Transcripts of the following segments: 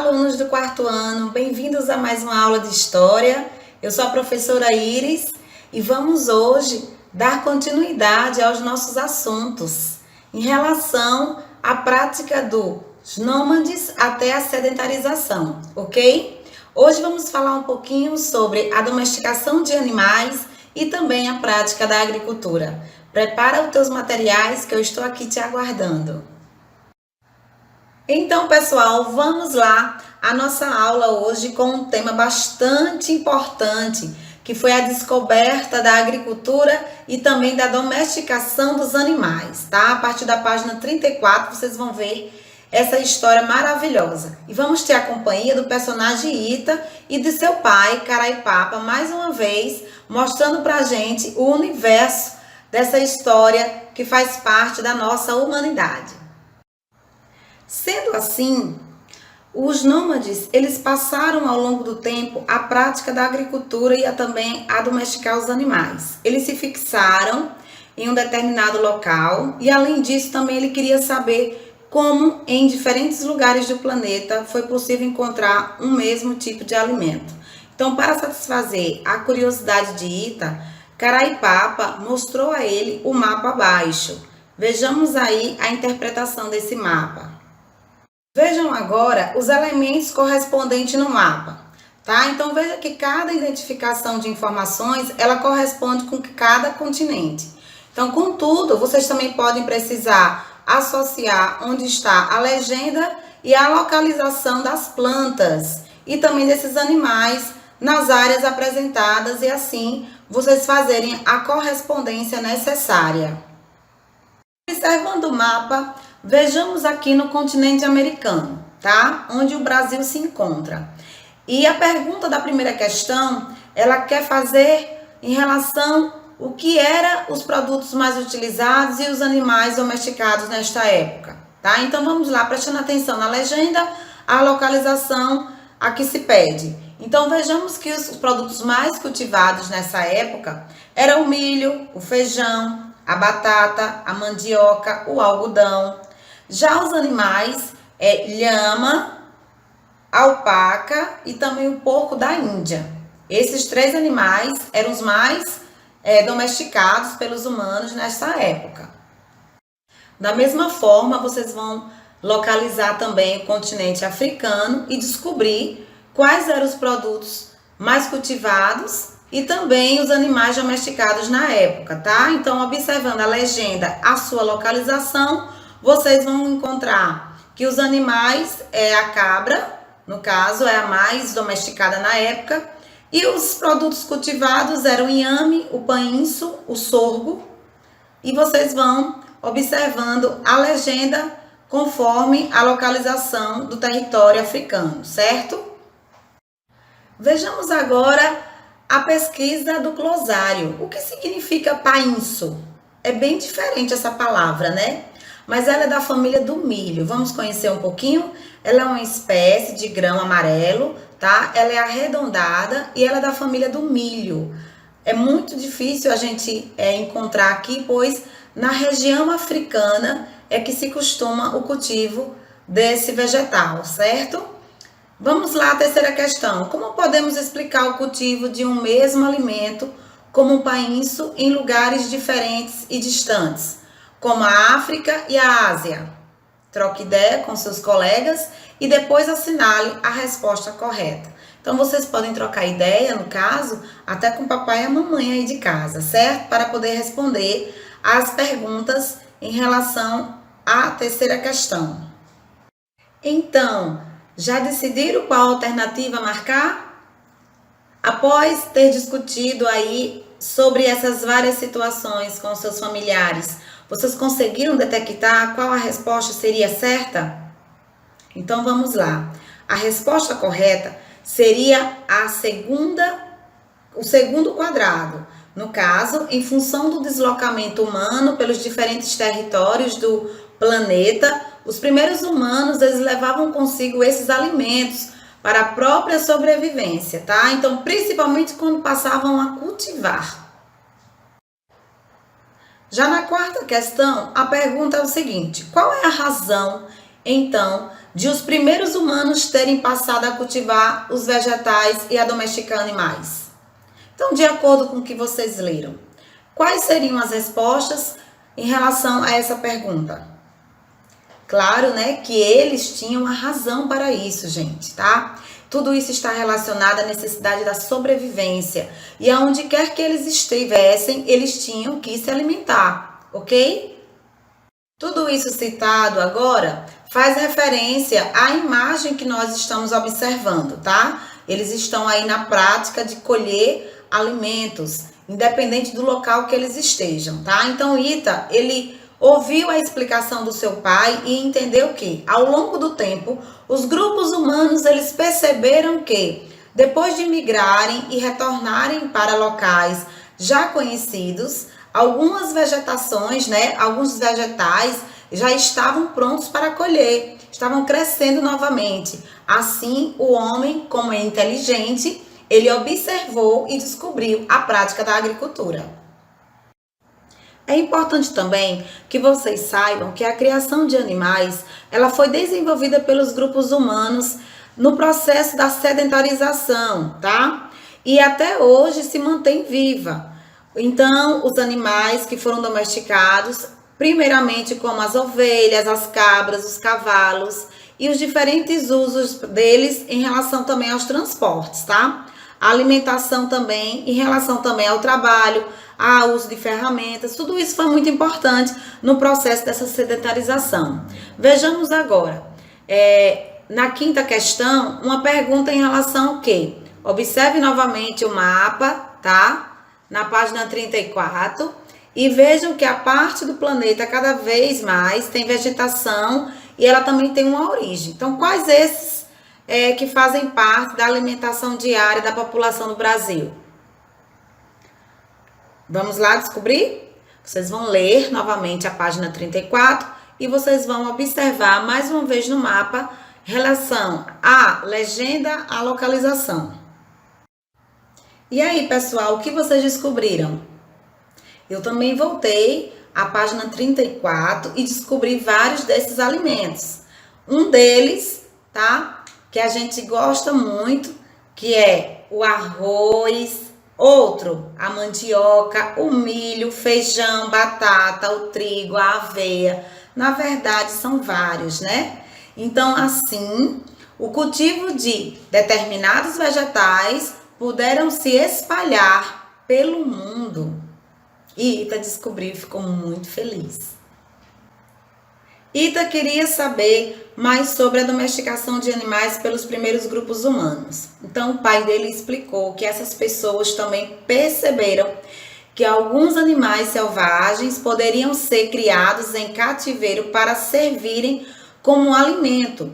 alunos do quarto ano, bem-vindos a mais uma aula de História. Eu sou a professora Iris e vamos hoje dar continuidade aos nossos assuntos em relação à prática dos nômades até a sedentarização, ok? Hoje vamos falar um pouquinho sobre a domesticação de animais e também a prática da agricultura. Prepara os teus materiais que eu estou aqui te aguardando. Então, pessoal, vamos lá. A nossa aula hoje com um tema bastante importante, que foi a descoberta da agricultura e também da domesticação dos animais, tá? A partir da página 34, vocês vão ver essa história maravilhosa. E vamos ter a companhia do personagem Ita e de seu pai, Caraipapa, mais uma vez, mostrando pra gente o universo dessa história que faz parte da nossa humanidade. Sendo assim, os nômades, eles passaram ao longo do tempo a prática da agricultura e também a domesticar os animais. Eles se fixaram em um determinado local e, além disso, também ele queria saber como em diferentes lugares do planeta foi possível encontrar um mesmo tipo de alimento. Então, para satisfazer a curiosidade de Ita, Caraipapa mostrou a ele o mapa abaixo. Vejamos aí a interpretação desse mapa. Vejam agora os elementos correspondentes no mapa, tá? Então veja que cada identificação de informações, ela corresponde com cada continente. Então, contudo, vocês também podem precisar associar onde está a legenda e a localização das plantas e também desses animais nas áreas apresentadas e assim vocês fazerem a correspondência necessária. Observando o mapa, vejamos aqui no continente americano, tá? Onde o Brasil se encontra. E a pergunta da primeira questão, ela quer fazer em relação o que eram os produtos mais utilizados e os animais domesticados nesta época, tá? Então vamos lá, prestando atenção na legenda, a localização a que se pede. Então vejamos que os produtos mais cultivados nessa época eram o milho, o feijão, a batata, a mandioca, o algodão. Já os animais lhama, alpaca e também o porco da Índia. Esses três animais eram os mais domesticados pelos humanos nessa época. Da mesma forma, vocês vão localizar também o continente africano e descobrir quais eram os produtos mais cultivados e também os animais domesticados na época, tá? Então, observando a legenda, a sua localização, vocês vão encontrar que os animais a cabra, no caso, é a mais domesticada na época, e os produtos cultivados eram o inhame, o painço, o sorgo, e vocês vão observando a legenda conforme a localização do território africano, certo? Vejamos agora a pesquisa do glossário. O que significa painço? É bem diferente essa palavra, né? Mas ela é da família do milho. Vamos conhecer um pouquinho? Ela é uma espécie de grão amarelo, tá? Ela é arredondada e ela é da família do milho. É muito difícil a gente encontrar aqui, pois na região africana é que se costuma o cultivo desse vegetal, certo? Vamos lá, a terceira questão. Como podemos explicar o cultivo de um mesmo alimento, como o painço, em lugares diferentes e distantes, como a África e a Ásia? Troque ideia com seus colegas e depois assinale a resposta correta. Então, vocês podem trocar ideia, no caso, até com o papai e a mamãe aí de casa, certo? Para poder responder as perguntas em relação à terceira questão. Então, já decidiram qual alternativa marcar? Após ter discutido aí sobre essas várias situações com seus familiares, vocês conseguiram detectar qual a resposta seria certa? Então vamos lá. A resposta correta seria o segundo quadrado. No caso, em função do deslocamento humano pelos diferentes territórios do planeta, os primeiros humanos, eles levavam consigo esses alimentos para a própria sobrevivência, tá? Então, principalmente quando passavam a cultivar. Já na quarta questão, a pergunta é o seguinte: qual é a razão, então, de os primeiros humanos terem passado a cultivar os vegetais e a domesticar animais? Então, de acordo com o que vocês leram, quais seriam as respostas em relação a essa pergunta? Claro, né, que eles tinham a razão para isso, gente, tá? Tudo isso está relacionado à necessidade da sobrevivência. E aonde quer que eles estivessem, eles tinham que se alimentar, ok? Tudo isso citado agora faz referência à imagem que nós estamos observando, tá? Eles estão aí na prática de colher alimentos, independente do local que eles estejam, tá? Então, Ita, ele ouviu a explicação do seu pai e entendeu que, ao longo do tempo, os grupos humanos, eles perceberam que, depois de migrarem e retornarem para locais já conhecidos, algumas vegetações, né, alguns vegetais já estavam prontos para colher, estavam crescendo novamente. Assim, o homem, como é inteligente, ele observou e descobriu a prática da agricultura. É importante também que vocês saibam que a criação de animais, ela foi desenvolvida pelos grupos humanos no processo da sedentarização, tá? E até hoje se mantém viva. Então, os animais que foram domesticados, primeiramente como as ovelhas, as cabras, os cavalos e os diferentes usos deles em relação também aos transportes, tá? A alimentação também, em relação também ao trabalho, ao uso de ferramentas, tudo isso foi muito importante no processo dessa sedentarização. Vejamos agora, na quinta questão, uma pergunta em relação ao quê? Observe novamente o mapa, tá? Na página 34, e vejam que a parte do planeta cada vez mais tem vegetação e ela também tem uma origem. Então, quais esses que fazem parte da alimentação diária da população do Brasil? Vamos lá descobrir? Vocês vão ler novamente a página 34 e vocês vão observar mais uma vez no mapa relação à legenda, à localização. E aí, pessoal, o que vocês descobriram? Eu também voltei à página 34 e descobri vários desses alimentos. Um deles, tá? Que a gente gosta muito, que é o arroz, outro, a mandioca, o milho, o feijão, batata, o trigo, a aveia. Na verdade, são vários, né? Então, assim, o cultivo de determinados vegetais puderam se espalhar pelo mundo. E Ita descobriu e ficou muito feliz. Ita queria saber mais sobre a domesticação de animais pelos primeiros grupos humanos. Então, o pai dele explicou que essas pessoas também perceberam que alguns animais selvagens poderiam ser criados em cativeiro para servirem como alimento,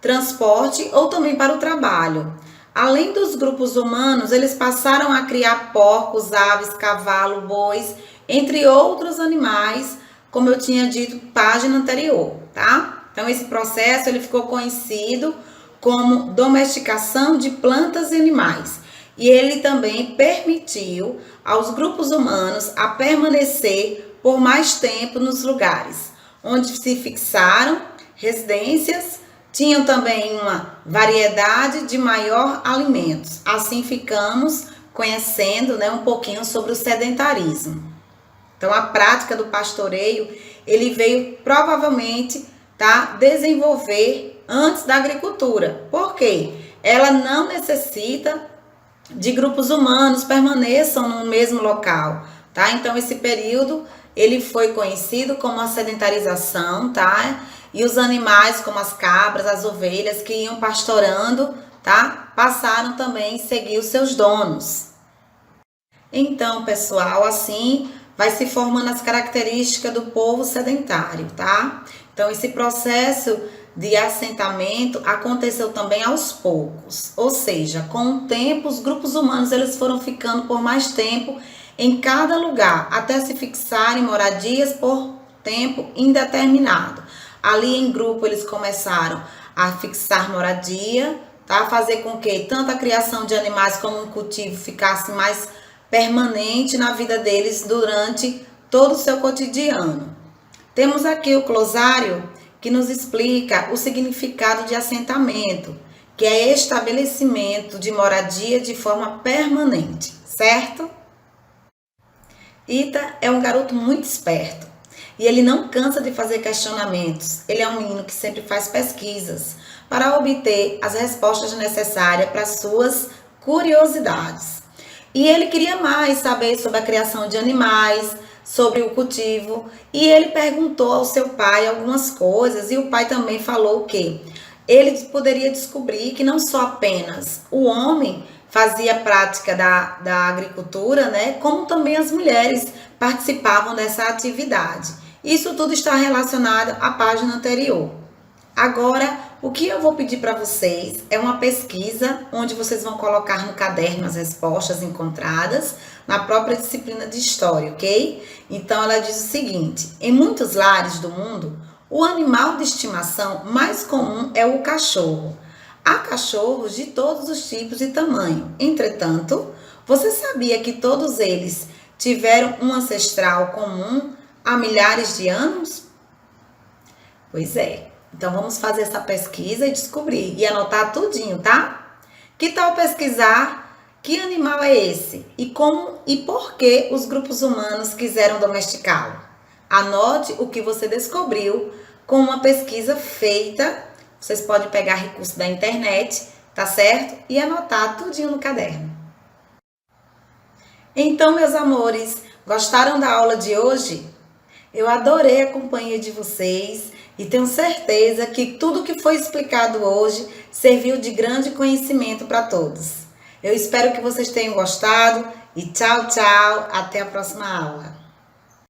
transporte ou também para o trabalho. Além dos grupos humanos, eles passaram a criar porcos, aves, cavalo, bois, entre outros animais, como eu tinha dito página anterior, tá? Então, esse processo ele ficou conhecido como domesticação de plantas e animais. E ele também permitiu aos grupos humanos a permanecer por mais tempo nos lugares onde se fixaram residências, tinham também uma variedade de maior alimentos. Assim ficamos conhecendo, né, um pouquinho sobre o sedentarismo. Então, a prática do pastoreio, ele veio provavelmente, tá, desenvolver antes da agricultura. Por quê? Ela não necessita de grupos humanos permaneçam no mesmo local, tá? Então, esse período, ele foi conhecido como a sedentarização, tá? E os animais, como as cabras, as ovelhas, que iam pastorando, tá? Passaram também a seguir os seus donos. Então, pessoal, assim vai se formando as características do povo sedentário, tá? Então, esse processo de assentamento aconteceu também aos poucos, ou seja, com o tempo os grupos humanos eles foram ficando por mais tempo em cada lugar, até se fixarem moradias por tempo indeterminado. Ali em grupo eles começaram a fixar moradia, tá? Fazer com que tanto a criação de animais como o cultivo ficasse mais permanente na vida deles durante todo o seu cotidiano. Temos aqui o glosário que nos explica o significado de assentamento, que é estabelecimento de moradia de forma permanente, certo? Ita é um garoto muito esperto e ele não cansa de fazer questionamentos. Ele é um menino que sempre faz pesquisas para obter as respostas necessárias para suas curiosidades. E ele queria mais saber sobre a criação de animais, sobre o cultivo, e ele perguntou ao seu pai algumas coisas, e o pai também falou que ele poderia descobrir que não só apenas o homem fazia prática da agricultura, né, como também as mulheres participavam dessa atividade. Isso tudo está relacionado à página anterior. Agora, o que eu vou pedir para vocês é uma pesquisa onde vocês vão colocar no caderno as respostas encontradas na própria disciplina de história, ok? Então, ela diz o seguinte: em muitos lares do mundo, o animal de estimação mais comum é o cachorro. Há cachorros de todos os tipos e tamanho. Entretanto, você sabia que todos eles tiveram um ancestral comum há milhares de anos? Pois é. Então, vamos fazer essa pesquisa e descobrir. E anotar tudinho, tá? Que tal pesquisar que animal é esse? E como e por que os grupos humanos quiseram domesticá-lo? Anote o que você descobriu com uma pesquisa feita. Vocês podem pegar recurso da internet, tá certo? E anotar tudinho no caderno. Então, meus amores, gostaram da aula de hoje? Eu adorei a companhia de vocês e tenho certeza que tudo que foi explicado hoje serviu de grande conhecimento para todos. Eu espero que vocês tenham gostado e tchau, tchau, até a próxima aula.